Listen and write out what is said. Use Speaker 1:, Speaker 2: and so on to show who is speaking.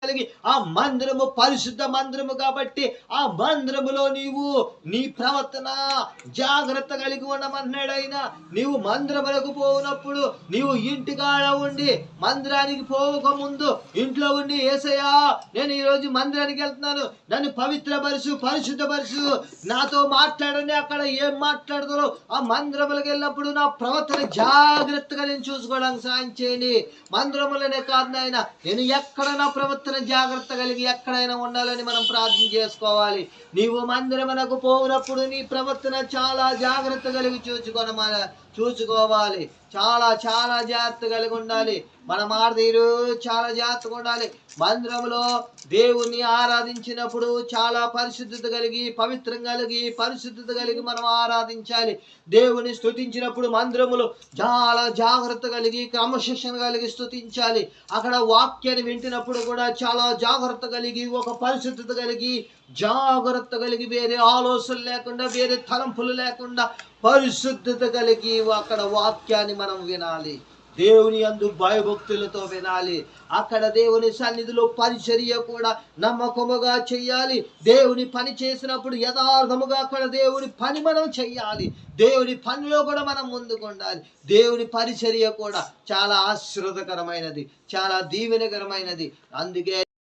Speaker 1: కలిగి ఆ మందిరము పరిశుద్ధ మందిరము కాబట్టి ఆ మందిరములో నీవు నీ ప్రవర్తన జాగ్రత్త కలిగి ఉండమన్నాడు. ఆయన నీవు మందిరములకు పోవునప్పుడు నీవు ఇంటికాడ ఉండి మందిరానికి పోవక ముందు ఇంట్లో ఉండి యేసయ్యా నేను ఈరోజు మందిరానికి వెళ్తున్నాను, నన్ను పవిత్రపరుచు పరిశుద్ధపరుచు, నాతో మాట్లాడండి. అక్కడ ఏం మాట్లాడతారో ఆ మందిరములకు వెళ్ళినప్పుడు నా ప్రవర్తన జాగ్రత్తగా నేను చూసుకోవడానికి సాయం చేయండి. మందిరములనే కాదు నాయన, నేను ఎక్కడ నా ప్రవర్తన జాగ్రత్త కలిగి ఎక్కడైనా ఉండాలని మనం ప్రార్థన చేసుకోవాలి. నీవు మందిరమునకు పోవునప్పుడు నీ ప్రవర్తన చాలా జాగ్రత్త కలిగి చూసుకోవాలి. చాలా చాలా జాగ్రత్త కలిగి ఉండాలి. మన తీరు చాలా జాగ్రత్తగా ఉండాలి. మందిరంలో దేవుణ్ణి ఆరాధించినప్పుడు చాలా పరిశుద్ధత కలిగి పవిత్రం కలిగి పరిశుద్ధత కలిగి మనం ఆరాధించాలి. దేవుని స్తుతించినప్పుడు మందిరములో చాలా జాగ్రత్త కలిగి క్రమశిక్షణ కలిగి స్తుతించాలి. అక్కడ వాక్యాన్ని వింటున్నప్పుడు కూడా చాలా జాగ్రత్త కలిగి ఒక పరిశుద్ధత కలిగి జాగ్రత్త కలిగి వేరే ఆలోచనలు లేకుండా వేరే తలంపులు లేకుండా పరిశుద్ధత కలిగి అక్కడ వాక్యాన్ని మనం వినాలి. దేవుని యందు భయభక్తులతో వినాలి. అక్కడ దేవుని సన్నిధిలో పరిచర్య కూడా నమ్మకముగా చెయ్యాలి. దేవుని పని చేసినప్పుడు యథార్థముగా అక్కడ దేవుని పని మనం చెయ్యాలి. దేవుని పనిలో కూడా మనం ముందుకు ఉండాలి. దేవుని పరిచర్య కూడా చాలా ఆశీర్వాదకరమైనది, చాలా దీవెనకరమైనది. అందుకే